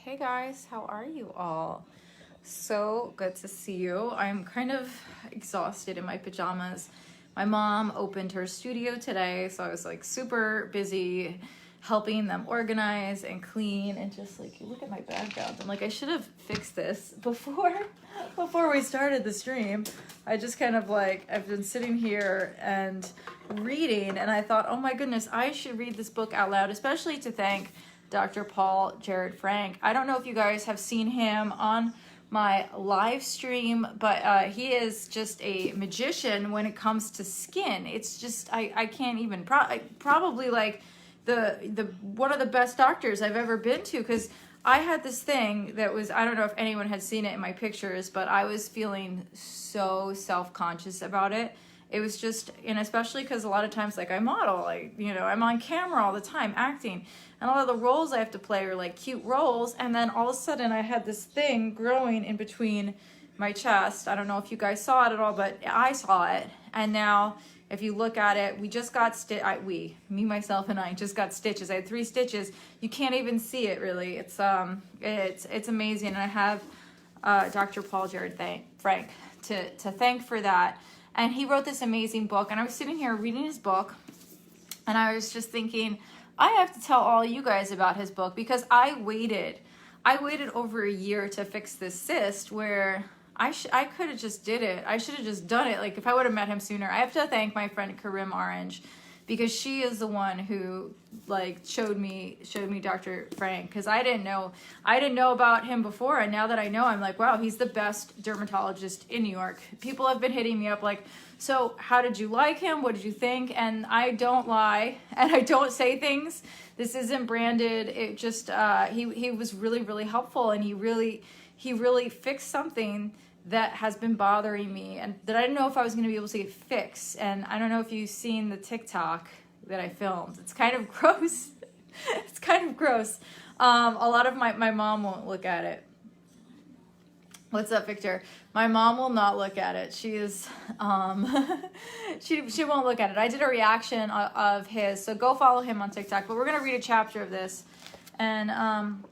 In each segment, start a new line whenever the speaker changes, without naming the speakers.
Hey guys, how are you all? So good to see you. I'm kind of exhausted in my pajamas. My mom opened her studio today, so I was like super busy helping them organize and clean and just like, look at my background. I'm like, I should have fixed this before we started the stream. I just kind of like, I've been sitting here and reading, and I thought, oh my goodness, I should read this book out loud, especially to thank Dr. Paul Jared Frank. I don't know if you guys have seen him on my live stream, but he is just a magician when it comes to skin. It's just, I can't even, probably like the one of the best doctors I've ever been to, because I had this thing that was, I don't know if anyone had seen it in my pictures, but I was feeling so self-conscious about it. It was just, and especially because a lot of times, like I model, I'm on camera all the time acting, and a lot of the roles I have to play are like cute roles, and then all of a sudden I had this thing growing in between my chest. I don't know if you guys saw it at all, but I saw it, and now if you look at it, we just got me, myself, and I just got stitches. I had 3 stitches. You can't even see it really. It's amazing, and I have Dr. Paul Jared Frank to thank for that. And he wrote this amazing book, and I was sitting here reading his book, and I was just thinking, I have to tell all you guys about his book, because I waited over a year to fix this cyst, where I could have just did it. I should have just done it. Like if I would have met him sooner. I have to thank my friend Karim Orange, because she is the one who like showed me Dr. Frank, because I didn't know about him before, and now that I know, I'm like, wow, he's the best dermatologist in New York. People have been hitting me up like, so how did you like him? What did you think? And I don't lie, and I don't say things. This isn't branded. It just he was really, really helpful, and he really fixed something that has been bothering me, and that I didn't know if I was going to be able to get fixed. And I don't know if you've seen the TikTok that I filmed. It's kind of gross. It's kind of gross. A lot of my mom won't look at it. What's up, Victor? My mom will not look at it. She is, she won't look at it. I did a reaction of his, so go follow him on TikTok. But we're going to read a chapter of this. And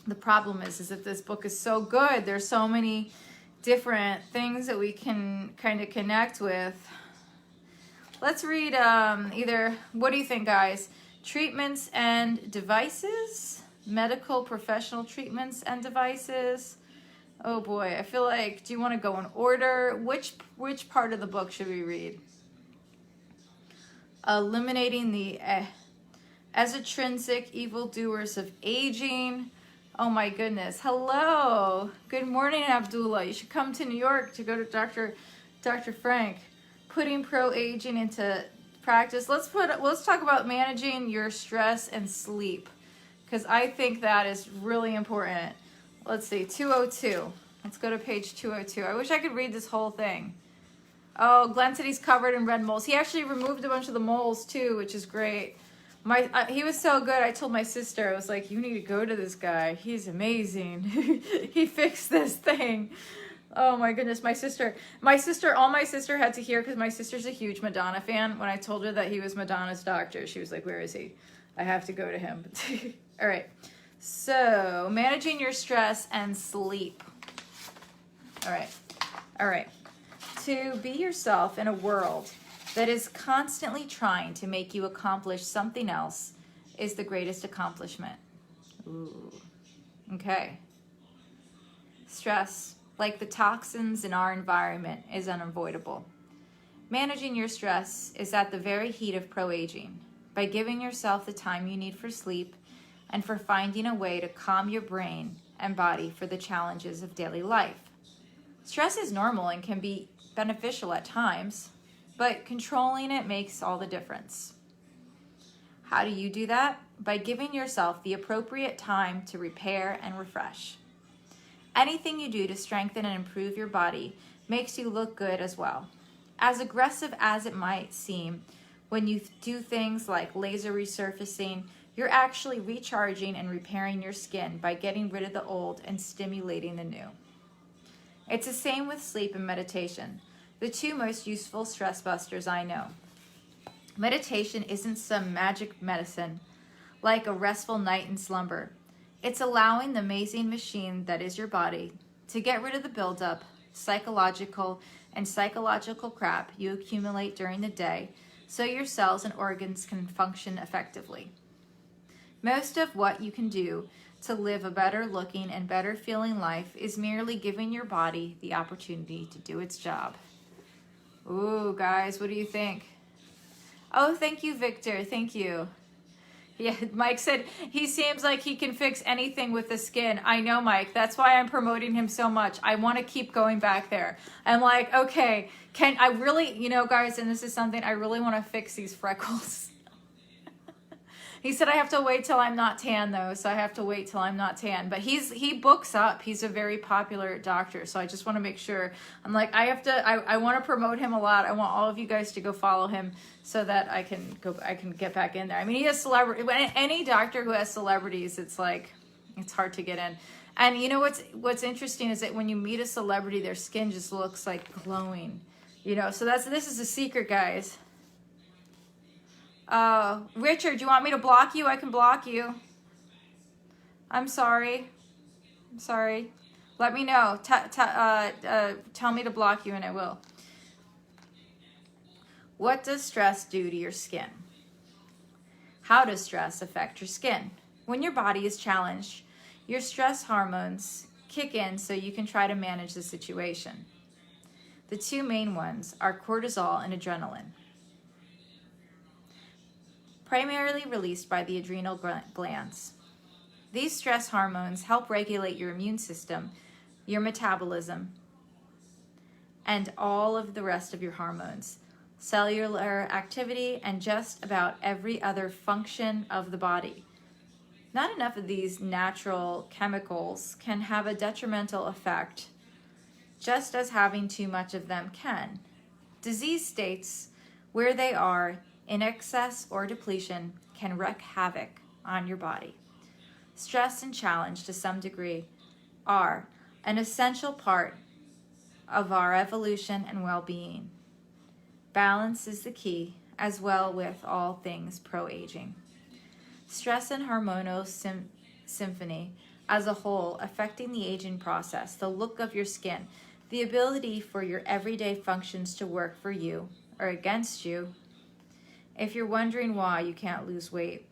the problem is that this book is so good. There's so many different things that we can kind of connect with. Let's read either, what do you think, guys? Treatments and devices? Medical professional treatments and devices? Oh boy, I feel like, do you want to go in order? Which part of the book should we read? Eliminating the extrinsic evildoers of aging. Oh my goodness. Hello. Good morning, Abdullah. You should come to New York to go to Dr. Frank. Putting pro-aging into practice. Let's talk about managing your stress and sleep, because I think that is really important. Let's see, 202. Let's go to page 202. I wish I could read this whole thing. Oh, Glenn said he's covered in red moles. He actually removed a bunch of the moles too, which is great. He was so good. I told my sister, I was like, you need to go to this guy. He's amazing. He fixed this thing. Oh my goodness, all my sister had to hear, because my sister's a huge Madonna fan. When I told her that he was Madonna's doctor, she was like, where is he? I have to go to him. All right. So, managing your stress and sleep. All right. To be yourself in a world that is constantly trying to make you accomplish something else is the greatest accomplishment. Ooh. Okay. Stress, like the toxins in our environment, is unavoidable. Managing your stress is at the very heat of pro-aging. By giving yourself the time you need for sleep, and for finding a way to calm your brain and body for the challenges of daily life. Stress is normal and can be beneficial at times, but controlling it makes all the difference. How do you do that? By giving yourself the appropriate time to repair and refresh. Anything you do to strengthen and improve your body makes you look good as well. As aggressive as it might seem, when you do things like laser resurfacing, you're actually recharging and repairing your skin by getting rid of the old and stimulating the new. It's the same with sleep and meditation, the 2 most useful stress busters I know. Meditation isn't some magic medicine like a restful night in slumber. It's allowing the amazing machine that is your body to get rid of the buildup, psychological crap you accumulate during the day so your cells and organs can function effectively. Most of what you can do to live a better looking and better feeling life is merely giving your body the opportunity to do its job. Ooh, guys, what do you think? Oh, thank you, Victor. Thank you. Yeah, Mike said he seems like he can fix anything with the skin. I know, Mike. That's why I'm promoting him so much. I want to keep going back there. I'm like, okay, can I really, guys, and this is something I really want to fix these freckles. He said I have to wait till I'm not tan, though, so I have to wait till I'm not tan. But he books up. He's a very popular doctor, so I just want to make sure. I'm like, I want to promote him a lot. I want all of you guys to go follow him so that I can get back in there. I mean, he has celebrity. Any doctor who has celebrities, it's like, it's hard to get in. And you know what's interesting is that when you meet a celebrity, their skin just looks like glowing, So this is a secret, guys. Richard, do you want me to block you? I can block you. I'm sorry. Let me know. Tell me to block you and I will. What does stress do to your skin? How does stress affect your skin? When your body is challenged, your stress hormones kick in so you can try to manage the situation. The two main ones are cortisol and adrenaline, primarily released by the adrenal glands. These stress hormones help regulate your immune system, your metabolism, and all of the rest of your hormones, cellular activity, and just about every other function of the body. Not enough of these natural chemicals can have a detrimental effect, just as having too much of them can. Disease states where they are in excess or depletion can wreak havoc on your body. Stress and challenge to some degree are an essential part of our evolution and well-being. Balance is the key, as well with all things pro-aging. Stress and hormonal symphony as a whole affecting the aging process, the look of your skin, the ability for your everyday functions to work for you or against you. If you're wondering why you can't lose weight,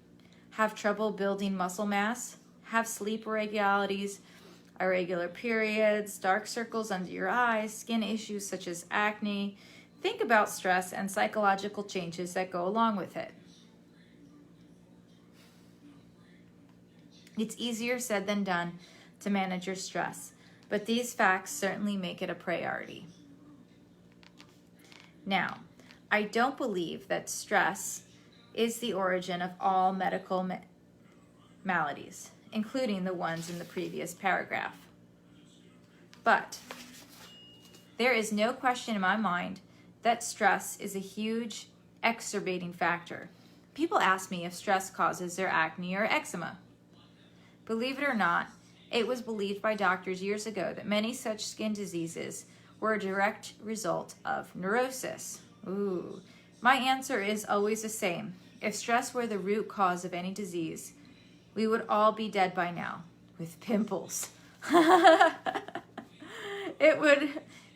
have trouble building muscle mass, have sleep irregularities, irregular periods, dark circles under your eyes, skin issues such as acne, think about stress and psychological changes that go along with it. It's easier said than done to manage your stress, but these facts certainly make it a priority. Now, I don't believe that stress is the origin of all medical maladies, including the ones in the previous paragraph. But there is no question in my mind that stress is a huge exacerbating factor. People ask me if stress causes their acne or eczema. Believe it or not, it was believed by doctors years ago that many such skin diseases were a direct result of neurosis. Ooh. My answer is always the same. If stress were the root cause of any disease, we would all be dead by now, with pimples. It would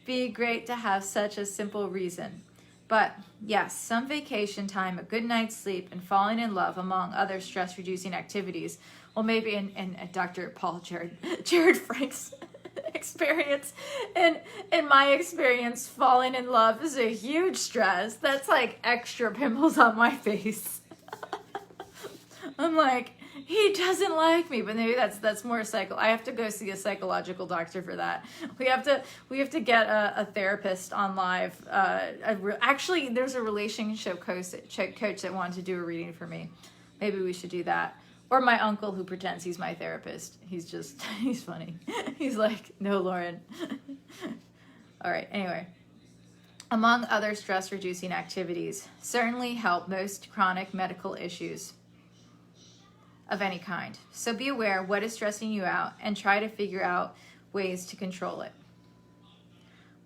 be great to have such a simple reason. But yes, some vacation time, a good night's sleep, and falling in love, among other stress-reducing activities. Well, maybe in Dr. Paul Jared Frank's experience. In my experience, falling in love is a huge stress. That's like extra pimples on my face. I'm like, he doesn't like me, but maybe that's more I have to go see a psychological doctor for that. We have to get a therapist on live. Actually, there's a relationship coach that wanted to do a reading for me. Maybe we should do that. Or my uncle who pretends he's my therapist. He's funny. He's like, no, Lauren. All right, anyway. Among other stress-reducing activities, certainly help most chronic medical issues of any kind. So be aware what is stressing you out and try to figure out ways to control it.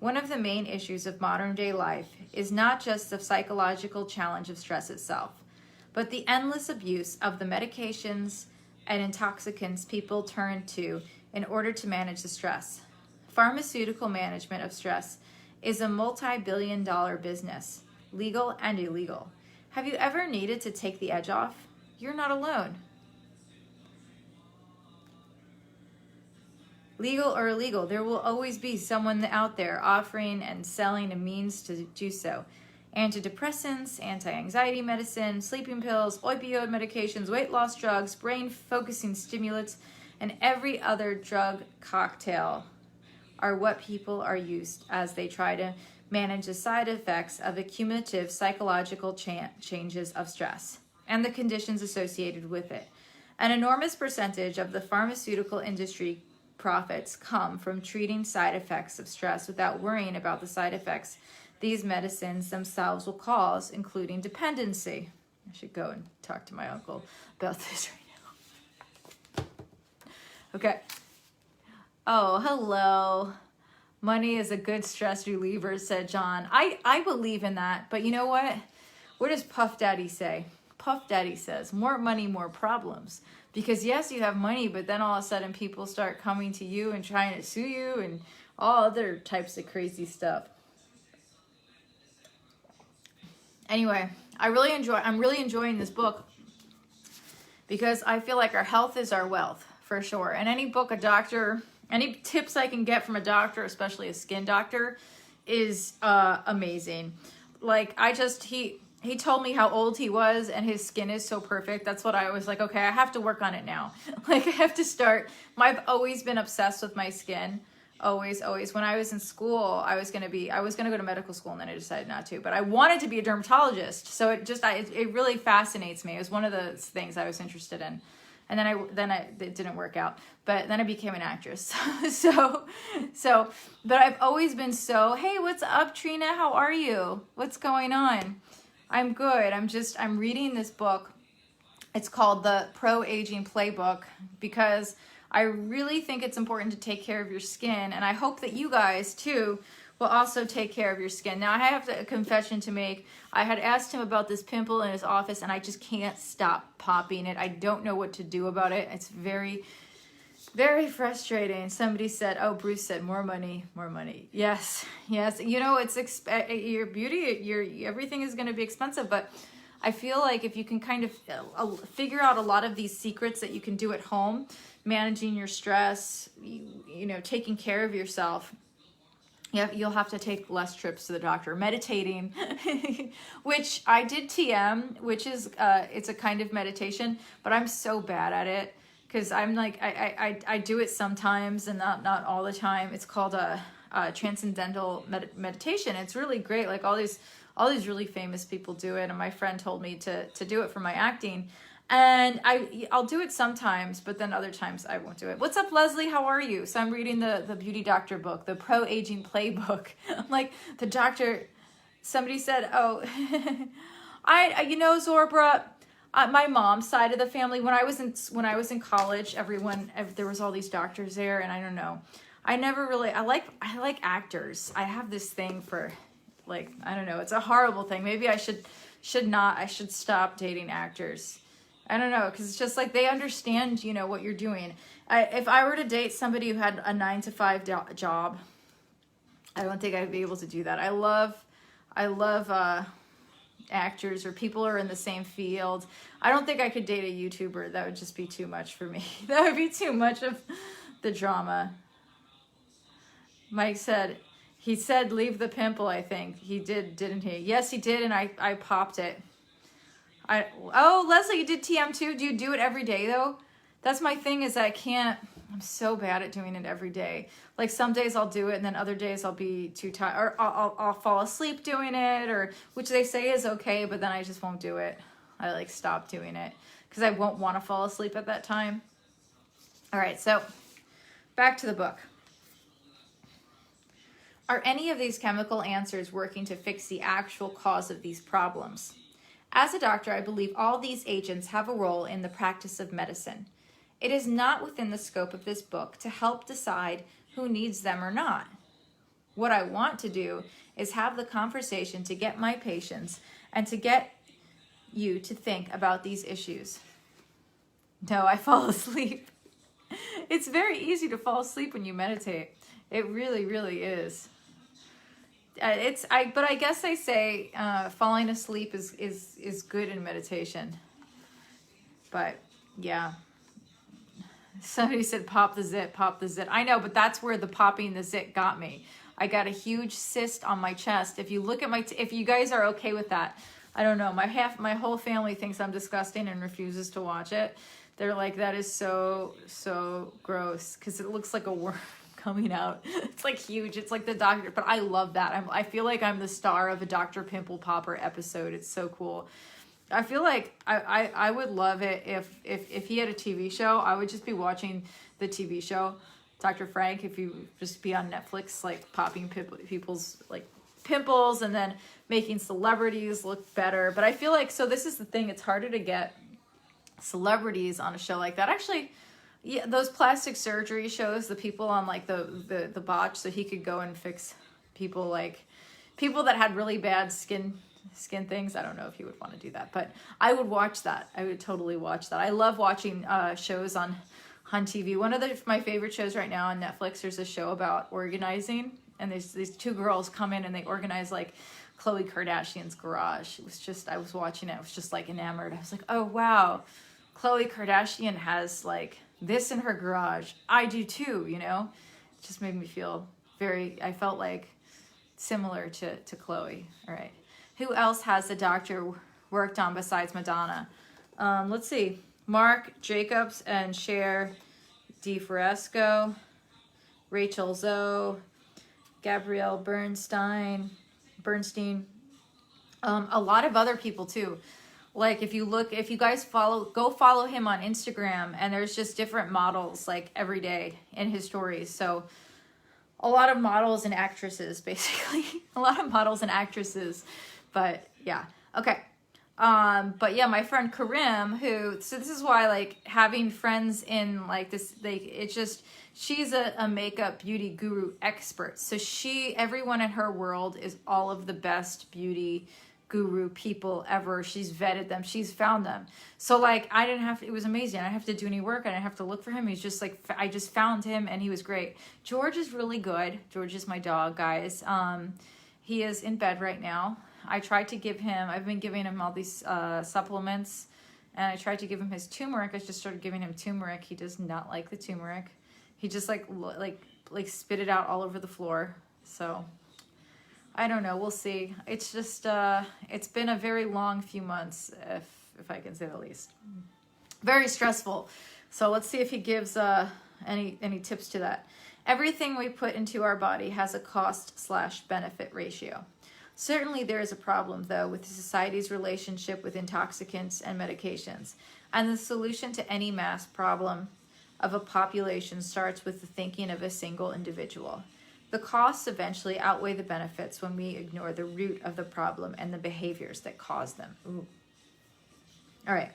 One of the main issues of modern day life is not just the psychological challenge of stress itself, but the endless abuse of the medications and intoxicants people turn to in order to manage the stress. Pharmaceutical management of stress is a multi-billion-dollar business, legal and illegal. Have you ever needed to take the edge off? You're not alone. Legal or illegal, there will always be someone out there offering and selling a means to do so. Antidepressants, anti-anxiety medicine, sleeping pills, opioid medications, weight loss drugs, brain-focusing stimulants, and every other drug cocktail are what people are used as they try to manage the side effects of the cumulative psychological changes of stress and the conditions associated with it. An enormous percentage of the pharmaceutical industry profits come from treating side effects of stress without worrying about the side effects these medicines themselves will cause, including dependency. I should go and talk to my uncle about this right now. Okay. Oh, hello. Money is a good stress reliever, said John. I believe in that, but you know what? What does Puff Daddy say? Puff Daddy says, more money, more problems. Because yes, you have money, but then all of a sudden people start coming to you and trying to sue you and all other types of crazy stuff. Anyway, I'm really enjoying this book because I feel like our health is our wealth, for sure. And any book a doctor, any tips I can get from a doctor, especially a skin doctor, is amazing. Like he told me how old he was and his skin is so perfect. That's what I was like, okay, I have to work on it now. Like I have to start. I've always been obsessed with my skin. Always. When I was in school, I was gonna go to medical school and then I decided not to. But I wanted to be a dermatologist. So it really fascinates me. It was one of the things I was interested in. And it didn't work out. But then I became an actress. But I've always been hey, what's up, Trina? How are you? What's going on? I'm good. I'm reading this book. It's called The Pro-Aging Playbook because I really think it's important to take care of your skin. And I hope that you guys, too, will also take care of your skin. Now, I have a confession to make. I had asked him about this pimple in his office, and I just can't stop popping it. I don't know what to do about it. It's very, very frustrating. Somebody said, oh, Bruce said, more money, more money. Yes. You know, your beauty, everything is going to be expensive, but I feel like if you can kind of figure out a lot of these secrets that you can do at home, managing your stress, you know, taking care of yourself, you'll have to take less trips to the doctor. Meditating, which I did TM, which is, it's a kind of meditation, but I'm so bad at it. Because I'm like, I do it sometimes and not all the time. It's called a transcendental meditation. It's really great. Like all these really famous people do it. And my friend told me to do it for my acting. And I'll do it sometimes, but then other times I won't do it. What's up, Leslie? How are you? So I'm reading the Beauty Doctor book, the Pro-Aging Playbook. Like the doctor, somebody said, oh, Zorbra, my mom's side of the family, when I was in college, there was all these doctors there, and I don't know. I like actors. I have this thing for, like, I don't know. It's a horrible thing. Maybe I should stop dating actors. I don't know, because it's just like they understand, you know, what you're doing. If I were to date somebody who had a 9-to-5 job, I don't think I'd be able to do that. I love actors or people who are in the same field. I don't think I could date a YouTuber. That would just be too much for me. That would be too much of the drama. Mike said, he said leave the pimple, I think. He did, didn't he? Yes, he did, and I popped it. Oh, Leslie, you did TM too? Do you do it every day, though? That's my thing, is I'm so bad at doing it every day. Like some days I'll do it, and then other days I'll be too tired, or I'll fall asleep doing it, or which they say is okay, but then I just won't do it. I like stop doing it because I won't want to fall asleep at that time. All right, so back to the book. Are any of these chemical answers working to fix the actual cause of these problems? As a doctor, I believe all these agents have a role in the practice of medicine. It is not within the scope of this book to help decide who needs them or not. What I want to do is have the conversation to get my patients and to get you to think about these issues. No, I fall asleep. It's very easy to fall asleep when you meditate. It really, really is. But I guess they say falling asleep is good in meditation. But yeah, somebody said pop the zit, pop the zit. I know, but that's where the popping the zit got me. I got a huge cyst on my chest. If you look at if you guys are okay with that, I don't know. My whole family thinks I'm disgusting and refuses to watch it. They're like, that is so gross because it looks like a worm coming out. It's like huge. It's like the doctor, but I love that. I feel like I'm the star of a Dr. Pimple Popper episode. It's so cool. I feel like I would love it if he had a TV show. I would just be watching the TV show, Dr. Frank, if you just be on Netflix, like popping people's like pimples and then making celebrities look better. But I feel like, so this is the thing, it's harder to get celebrities on a show like that. Actually, yeah, those plastic surgery shows, the people on like the botch, so he could go and fix people, like people that had really bad skin things. I don't know if he would want to do that, but I would watch that. I would totally watch that. I love watching shows on TV. One of my favorite shows right now on Netflix, there's a show about organizing, and these two girls come in and they organize like Khloe Kardashian's garage. It was just, I was watching it, I was just like enamored. I was like, oh wow, Khloe Kardashian has like this in her garage. I do too, you know? It just made me feel I felt like similar to Khloe. All right. Who else has the doctor worked on besides Madonna? Let's see. Mark Jacobs and Cher DeFresco, Rachel Zoe, Gabrielle Bernstein, a lot of other people too. Like if you guys go follow him on Instagram, and there's just different models like every day in his stories. So a lot of models and actresses, basically. A lot of models and actresses. But yeah, okay. But yeah, my friend Karim, so this is why like having friends in like this, she's a makeup beauty guru expert. So everyone in her world is all of the best beauty guru people ever. She's vetted them. She's found them. So like it was amazing. I didn't have to do any work. I didn't have to look for him. He's just like, I just found him and he was great. George is really good. George is my dog, guys. He is in bed right now. I've been giving him all these supplements, and I tried to give him his turmeric. I just started giving him turmeric. He does not like the turmeric. He just like spit it out all over the floor. So I don't know. We'll see. It's just it's been a very long few months, if I can say the least. Very stressful. So let's see if he gives any tips to that. Everything we put into our body has a cost/benefit ratio. Certainly there is a problem, though, with society's relationship with intoxicants and medications, and the solution to any mass problem of a population starts with the thinking of a single individual. The costs eventually outweigh the benefits when we ignore the root of the problem and the behaviors that cause them. Ooh. All right.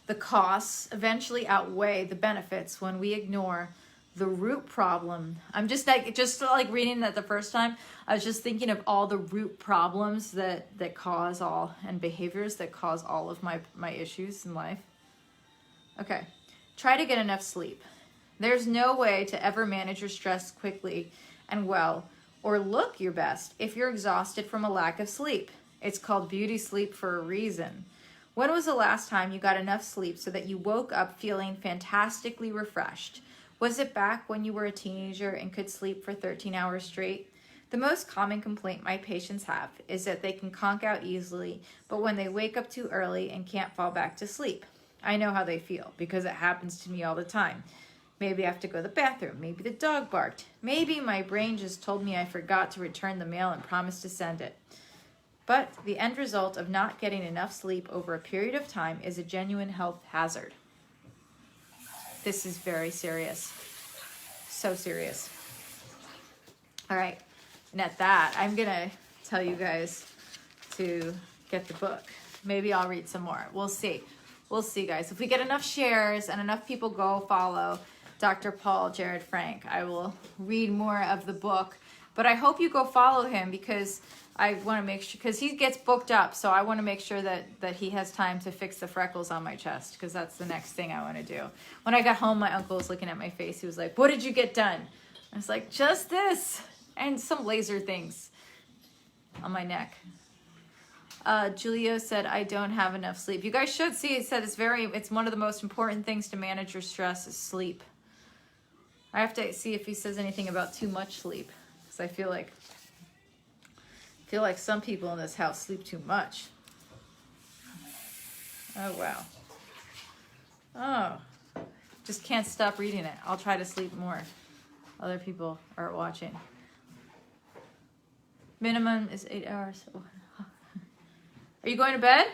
The costs eventually outweigh the benefits when we ignore the root problem. I'm just like reading that the first time, I was just thinking of all the root problems that cause all, and behaviors that cause all of my issues in life. Okay. Try to get enough sleep. There's no way to ever manage your stress quickly and well, or look your best if you're exhausted from a lack of sleep. It's called beauty sleep for a reason. When was the last time you got enough sleep so that you woke up feeling fantastically refreshed? Was it back when you were a teenager and could sleep for 13 hours straight? The most common complaint my patients have is that they can conk out easily, but when they wake up too early and can't fall back to sleep. I know how they feel because it happens to me all the time. Maybe I have to go to the bathroom. Maybe the dog barked. Maybe my brain just told me I forgot to return the mail and promised to send it. But the end result of not getting enough sleep over a period of time is a genuine health hazard. This is very serious. So serious. All right. And at that, I'm going to tell you guys to get the book. Maybe I'll read some more. We'll see. We'll see, guys. If we get enough shares and enough people go follow Dr. Paul Jared Frank, I will read more of the book. But I hope you go follow him because I want to make sure, because he gets booked up, so I want to make sure that he has time to fix the freckles on my chest, because that's the next thing I want to do. When I got home, my uncle was looking at my face. He was like, what did you get done? I was like, just this and some laser things on my neck. Julio said, I don't have enough sleep. You guys should see, it said it's one of the most important things to manage your stress is sleep. I have to see if he says anything about too much sleep, because I feel like some people in this house sleep too much. Oh, wow. Oh, just can't stop reading it. I'll try to sleep more. Other people are watching. Minimum is 8 hours. Are you going to bed?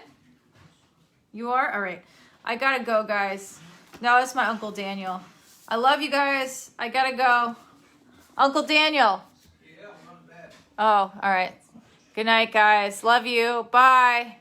You are? All right. I gotta go, guys. No, it's my Uncle Daniel. I love you guys. I gotta go. Uncle Daniel. Yeah, I'm on bed. Oh, all right. Good night, guys. Love you. Bye.